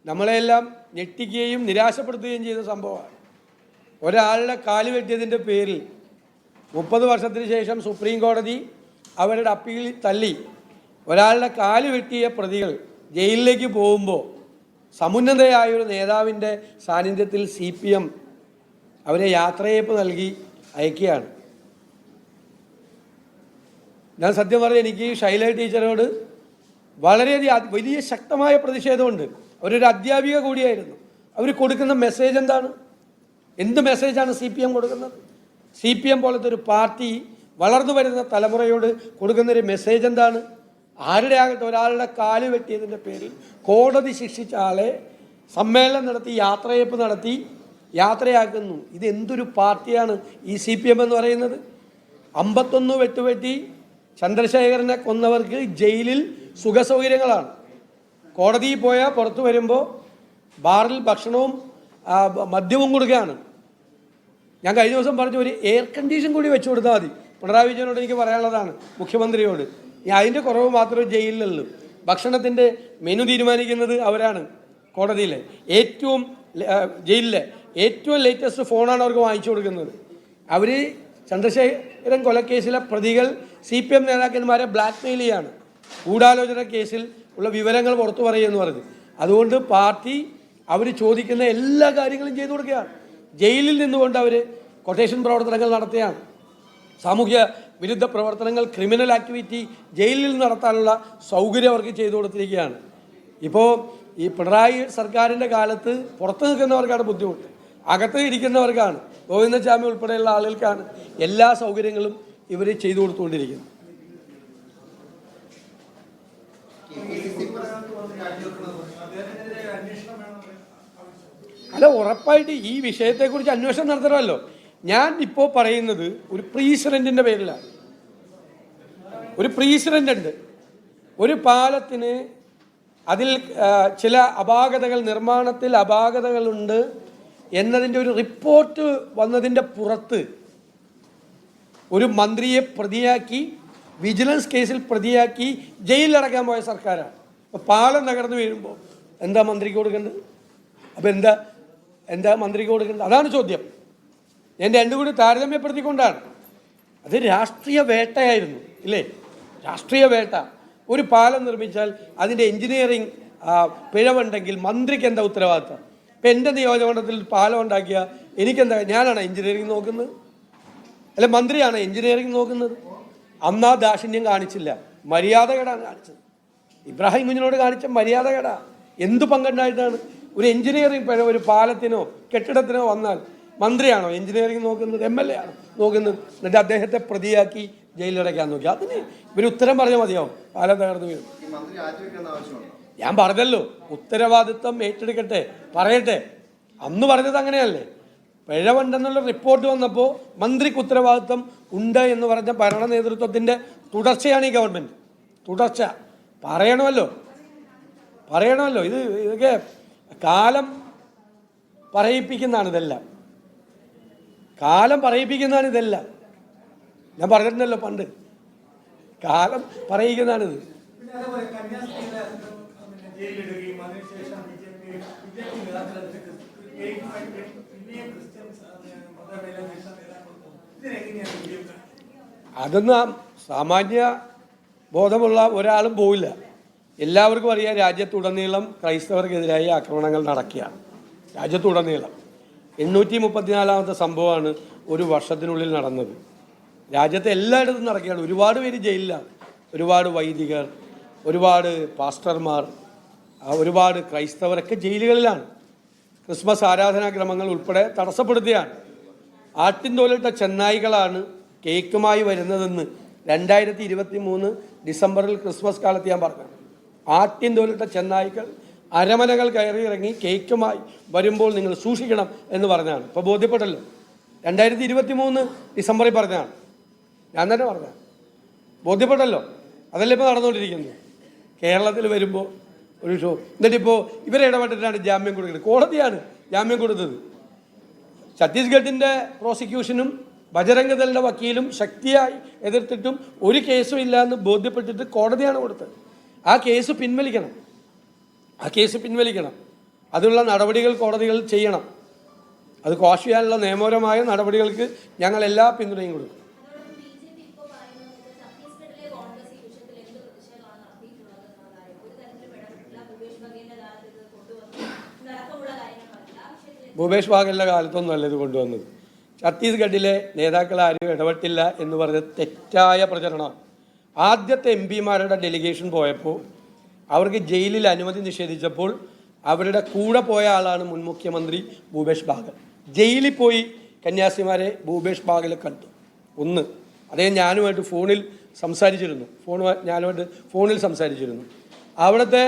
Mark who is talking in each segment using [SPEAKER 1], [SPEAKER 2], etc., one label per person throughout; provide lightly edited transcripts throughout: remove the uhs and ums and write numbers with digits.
[SPEAKER 1] നമ്മളെല്ലാം ഞെട്ടിക്കുകയും നിരാശപ്പെടുത്തുകയും ചെയ്ത സംഭവമാണ്. ഒരാളുടെ കാല് വെട്ടിയതിൻ്റെ പേരിൽ 30 വർഷത്തിന് ശേഷം സുപ്രീം കോടതി അവരുടെ അപ്പീൽ തള്ളി ഒരാളുടെ കാല് വെട്ടിയ പ്രതികൾ ജയിലിലേക്ക് പോകുമ്പോൾ സമുന്നതയായൊരു നേതാവിൻ്റെ സാന്നിധ്യത്തിൽ CPM അവരെ യാത്രയയപ്പ് നൽകി അയക്കുകയാണ്. ഞാൻ സത്യം പറഞ്ഞാൽ എനിക്ക് ശൈല ടീച്ചറോട് വളരെയധികം വലിയ ശക്തമായ പ്രതിഷേധമുണ്ട്. അവരൊരു അധ്യാപിക കൂടിയായിരുന്നു. അവർ കൊടുക്കുന്ന മെസ്സേജ് എന്താണ്? എന്ത് മെസ്സേജാണ് CPM കൊടുക്കുന്നത്? CPM പോലത്തെ ഒരു പാർട്ടി വളർന്നു വരുന്ന തലമുറയോട് കൊടുക്കുന്നൊരു മെസ്സേജ് എന്താണ്? ആരുടെ ആകട്ടെ ഒരാളുടെ കാല് വെട്ടിയതിൻ്റെ പേരിൽ കോടതി ശിക്ഷിച്ച ആളെ സമ്മേളനം നടത്തി യാത്രയയപ്പ് നടത്തി യാത്രയാക്കുന്നു. ഇത് എന്തൊരു പാർട്ടിയാണ് ഈ CPM എന്ന് പറയുന്നത്? 51 വെട്ടുവെട്ടി ചന്ദ്രശേഖരനെ കൊന്നവർക്ക് ജയിലിൽ സുഖസൗകര്യങ്ങളാണ്. കോടതിയിൽ പോയാൽ പുറത്തു വരുമ്പോൾ ബാറിൽ ഭക്ഷണവും മദ്യവും കൊടുക്കുകയാണ്. ഞാൻ കഴിഞ്ഞ ദിവസം പറഞ്ഞു, ഒരു എയർ കണ്ടീഷൻ കൂടി വെച്ചു കൊടുത്താൽ മതി. പിണറായി വിജയനോട് എനിക്ക് പറയാനുള്ളതാണ്, മുഖ്യമന്ത്രിയോട്. അതിൻ്റെ കുറവ് മാത്രമേ ജയിലിലുള്ളൂ. ഭക്ഷണത്തിൻ്റെ മെനു തീരുമാനിക്കുന്നത് അവരാണ്. കോടതിയിലെ ജയിലിലെ ഏറ്റവും ലേറ്റസ്റ്റ് ഫോണാണ് അവർക്ക് വാങ്ങിച്ചു കൊടുക്കുന്നത്. അവർ ചന്ദ്രശേഖരൻ കൊലക്കേസിലെ പ്രതികൾ CPM നേതാക്കന്മാരെ ബ്ലാക്ക് മെയിൽ ചെയ്യാണ്. ഗൂഢാലോചന കേസിൽ ഉള്ള വിവരങ്ങൾ പുറത്തു പറയുമെന്ന് പറഞ്ഞു. അതുകൊണ്ട് പാർട്ടി അവർ ചോദിക്കുന്ന എല്ലാ കാര്യങ്ങളും ചെയ്തു കൊടുക്കുകയാണ്. ജയിലിൽ നിന്നുകൊണ്ട് അവർ കൊട്ടേഷൻ പ്രവർത്തനങ്ങൾ നടത്തുകയാണ്. സാമൂഹ്യ വിരുദ്ധ പ്രവർത്തനങ്ങൾ, ക്രിമിനൽ ആക്ടിവിറ്റി ജയിലിൽ നടത്താനുള്ള സൗകര്യം അവർക്ക് ചെയ്തു കൊടുത്തിരിക്കുകയാണ്. ഇപ്പോൾ ഈ പിണറായി സർക്കാരിൻ്റെ കാലത്ത് പുറത്ത് നിൽക്കുന്നവർക്കാണ് ബുദ്ധിമുട്ട്, അകത്ത് ഇരിക്കുന്നവർക്കാണ്, ഗോവിന്ദസ്വാമി ഉൾപ്പെടെയുള്ള ആളുകൾക്കാണ് എല്ലാ സൗകര്യങ്ങളും ഇവർ ചെയ്തു കൊടുത്തുകൊണ്ടിരിക്കുന്നത്. അല്ല, ഉറപ്പായിട്ട് ഈ വിഷയത്തെക്കുറിച്ച് അന്വേഷണം നടത്തണമല്ലോ. ഞാൻ ഇപ്പോൾ പറയുന്നത് ഒരു പ്രീസിഡൻറ്റിൻ്റെ പേരിലാണ്. ഒരു പ്രീസിഡൻ്റ് ഉണ്ട്. ഒരു പാലത്തിന് അതിൽ ചില അപാകതകൾ, നിർമ്മാണത്തിൽ അപാകതകളുണ്ട് എന്നതിൻ്റെ ഒരു റിപ്പോർട്ട് വന്നതിൻ്റെ പുറത്ത് ഒരു മന്ത്രിയെ പ്രതിയാക്കി, വിജിലൻസ് കേസിൽ പ്രതിയാക്കി ജയിലിലടക്കാൻ പോയ സർക്കാരാണ്. അപ്പോൾ പാലം തകർന്നു വീഴുമ്പോൾ എന്താ മന്ത്രിക്ക് കൊടുക്കേണ്ടത്? അപ്പോൾ എന്താ മന്ത്രിക്ക് കൊടുക്കേണ്ടത്? അതാണ് ചോദ്യം. ഞാൻ രണ്ടും കൂടി താരതമ്യപ്പെടുത്തിക്കൊണ്ടാണ്. അത് രാഷ്ട്രീയ വേട്ടയായിരുന്നു, ഇല്ലേ? രാഷ്ട്രീയ വേട്ട. ഒരു പാലം നിർമ്മിച്ചാൽ അതിൻ്റെ എൻജിനീയറിങ് പിഴവുണ്ടെങ്കിൽ മന്ത്രിക്ക് എന്താ ഉത്തരവാദിത്തം? ഇപ്പം എൻ്റെ നിയോജകമണ്ഡലത്തിൽ പാലം ഉണ്ടാക്കിയാൽ എനിക്കെന്താ? ഞാനാണ് എൻജിനീയറിങ് നോക്കുന്നത്, അല്ല മന്ത്രിയാണ് എൻജിനീയറിങ് നോക്കുന്നത്? അന്നാ ദാക്ഷിണ്യം കാണിച്ചില്ല, മര്യാദകേടാണ് കാണിച്ചത്. ഇബ്രാഹിം കുഞ്ഞിനോട് കാണിച്ച മര്യാദകേടാ. എന്തു പങ്കുണ്ടായിട്ടാണ്? ഒരു എൻജിനീയറിങ് പിഴ ഒരു പാലത്തിനോ കെട്ടിടത്തിനോ വന്നാൽ മന്ത്രിയാണോ എൻജിനീയറിങ് നോക്കുന്നത്? MLA ആണോ നോക്കുന്നത്? എന്നിട്ട് അദ്ദേഹത്തെ പ്രതിയാക്കി ജയിലിലടയ്ക്കാൻ നോക്കി. അതിന് ഇവർ ഉത്തരം പറഞ്ഞാൽ മതിയാവും. പാലം തകർന്നു വീഴും. ഞാൻ പറഞ്ഞല്ലോ, ഉത്തരവാദിത്വം ഏറ്റെടുക്കട്ടെ, പറയട്ടെ. അന്ന് പറഞ്ഞത് അങ്ങനെയല്ലേ? പിഴവുണ്ടെന്നുള്ള റിപ്പോർട്ട് വന്നപ്പോൾ മന്ത്രിക്ക് ഉത്തരവാദിത്വം ഉണ്ട് എന്ന് പറഞ്ഞ ഭരണ നേതൃത്വത്തിൻ്റെ തുടർച്ചയാണ് ഈ ഗവൺമെൻറ്. തുടർച്ച പറയണമല്ലോ. ഇതൊക്കെ കാലം പറയിപ്പിക്കുന്നതാണ് ഇതെല്ലാം. ഞാൻ പറഞ്ഞിട്ടുണ്ടല്ലോ പണ്ട്, കാലം പറയിക്കുന്നതാണിത്. അതൊന്നും സാമാന്യ ബോധമുള്ള ഒരാളും പോവില്ല. എല്ലാവർക്കും അറിയാം, രാജ്യത്തുടനീളം ക്രൈസ്തവർക്കെതിരായ ആക്രമണങ്ങൾ നടക്കുകയാണ്. രാജ്യത്തുടനീളം 834ാമത്തെ സംഭവമാണ് ഒരു വർഷത്തിനുള്ളിൽ നടന്നത്. രാജ്യത്തെ എല്ലായിടത്തും നടക്കുകയാണ്. ഒരുപാട് പേര് ജയിലിലാണ്. ഒരുപാട് വൈദികർ, ഒരുപാട് പാസ്റ്റർമാർ, ഒരുപാട് ക്രൈസ്തവരൊക്കെ ജയിലുകളിലാണ്. ക്രിസ്മസ് ആരാധനാക്രമങ്ങൾ ഉൾപ്പെടെ തടസ്സപ്പെടുത്തുകയാണ്. ആട്ടിൻതോലിട്ട ചെന്നായികളാണ് കേക്കുമായി വരുന്നതെന്ന് 2023 ഡിസംബറിൽ ക്രിസ്മസ് കാലത്ത് ഞാൻ പറഞ്ഞു. ആട്ടിൻതോലിട്ട ചെന്നായികൾ അരമനകൾ കയറി ഇറങ്ങി കേക്കുമായി വരുമ്പോൾ നിങ്ങൾ സൂക്ഷിക്കണം എന്ന് പറഞ്ഞാണ്. ഇപ്പോൾ ബോധ്യപ്പെട്ടല്ലോ. 2023 ഡിസംബറിൽ പറഞ്ഞാണ്. ഞാൻ തന്നെ പറഞ്ഞ ബോധ്യപ്പെട്ടല്ലോ. അതല്ലേ ഇപ്പോൾ നടന്നുകൊണ്ടിരിക്കുന്നത്. കേരളത്തിൽ വരുമ്പോൾ ഒരു ഷോ. എന്നിട്ടിപ്പോൾ ഇവരെ ഇടപെട്ടിട്ടാണ് ജാമ്യം കൊടുക്കുന്നത്. കോടതിയാണ് ജാമ്യം കൊടുത്തത്. ഛത്തീസ്ഗഡിൻ്റെ പ്രോസിക്യൂഷനും ബജരംഗദളിൻ്റെ വക്കീലും ശക്തിയായി എതിർത്തിട്ടും ഒരു കേസും ഇല്ല എന്ന് ബോധ്യപ്പെട്ടിട്ട് കോടതിയാണ് കൊടുത്തത്. ആ കേസ് പിൻവലിക്കണം. അതിനുള്ള നടപടികൾ കോടതികൾ ചെയ്യണം. അത് ക്വാഷ് ചെയ്യാനുള്ള നിയമപരമായ നടപടികൾക്ക് ഞങ്ങൾ എല്ലാ പിന്തുണയും കൊടുക്കും. ഭൂപേഷ് ബാഗലിൻ്റെ കാലത്തൊന്നും അല്ല ഇത് കൊണ്ടുവന്നത്. ഛത്തീസ്ഗഡിലെ നേതാക്കൾ ആരും ഇടപെട്ടില്ല എന്ന് പറഞ്ഞ തെറ്റായ പ്രചരണം. ആദ്യത്തെ MP-മാരുടെ ഡെലിഗേഷൻ പോയപ്പോൾ അവർക്ക് ജയിലിൽ അനുമതി നിഷേധിച്ചപ്പോൾ അവരുടെ കൂടെ പോയ ആളാണ് മുൻ മുഖ്യമന്ത്രി ഭൂപേഷ് ബാഗൽ. ജയിലിൽ പോയി കന്യാസിമാരെ ഭൂപേഷ് ബാഗൽ കണ്ടു. ഒന്ന്, അദ്ദേഹം ഞാനുമായിട്ട് ഫോണിൽ സംസാരിച്ചിരുന്നു. ഞാനുമായിട്ട് ഫോണിൽ സംസാരിച്ചിരുന്നു. അവിടുത്തെ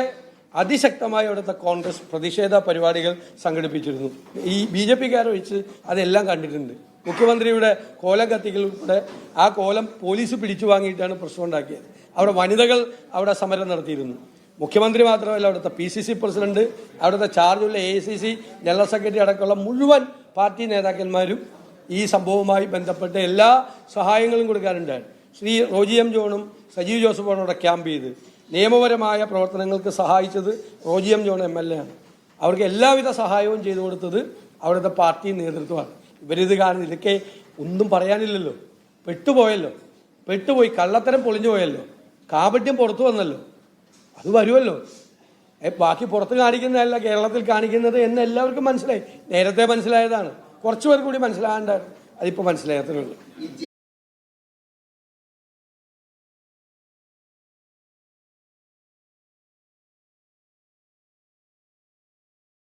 [SPEAKER 1] അതിശക്തമായ അവിടുത്തെ കോൺഗ്രസ് പ്രതിഷേധ പരിപാടികൾ സംഘടിപ്പിച്ചിരുന്നു. ഈ BJP-കാരെ വെച്ച് അതെല്ലാം കണ്ടിട്ടുണ്ട്. മുഖ്യമന്ത്രിയുടെ കോലം കത്തിക്കൽ ഉൾപ്പെടെ ആ കോലം പോലീസ് പിടിച്ചു വാങ്ങിയിട്ടാണ് പ്രശ്നം ഉണ്ടാക്കിയത്. അവിടെ വനിതകൾ അവിടെ സമരം നടത്തിയിരുന്നു. മുഖ്യമന്ത്രി മാത്രമല്ല, അവിടുത്തെ PCC പ്രസിഡന്റ്, അവിടുത്തെ ചാർജുള്ള AICC ജനറൽ സെക്രട്ടറി അടക്കമുള്ള മുഴുവൻ പാർട്ടി നേതാക്കന്മാരും ഈ സംഭവവുമായി ബന്ധപ്പെട്ട് എല്ലാ സഹായങ്ങളും കൊടുക്കാനുണ്ടായിരുന്നു. ശ്രീ റോജി M. ജോണും സജീവ് ജോസഫും അവിടെ ക്യാമ്പ് ചെയ്ത് നിയമപരമായ പ്രവർത്തനങ്ങൾക്ക് സഹായിച്ചത് റോജി M. ജോൺ MLA ആണ്. അവർക്ക് എല്ലാവിധ സഹായവും ചെയ്തു കൊടുത്തത് അവിടുത്തെ പാർട്ടി നേതൃത്വമാണ്. ഇവരിത് കാണുന്നത് ഇതൊക്കെ ഒന്നും പറയാനില്ലല്ലോ. പെട്ടുപോയി, കള്ളത്തരം പൊളിഞ്ഞു പോയല്ലോ, കാപട്യം പുറത്തു വന്നല്ലോ, അത് വരുമല്ലോ. ബാക്കി പുറത്ത് കാണിക്കുന്നതല്ല കേരളത്തിൽ കാണിക്കുന്നത് എന്ന് എല്ലാവർക്കും മനസ്സിലായി. നേരത്തെ മനസ്സിലായതാണ്, കുറച്ചു പേർ കൂടി മനസ്സിലാകാണ്ടായിരുന്നു. അതിപ്പോൾ മനസ്സിലാകത്തേ ഉള്ളൂ.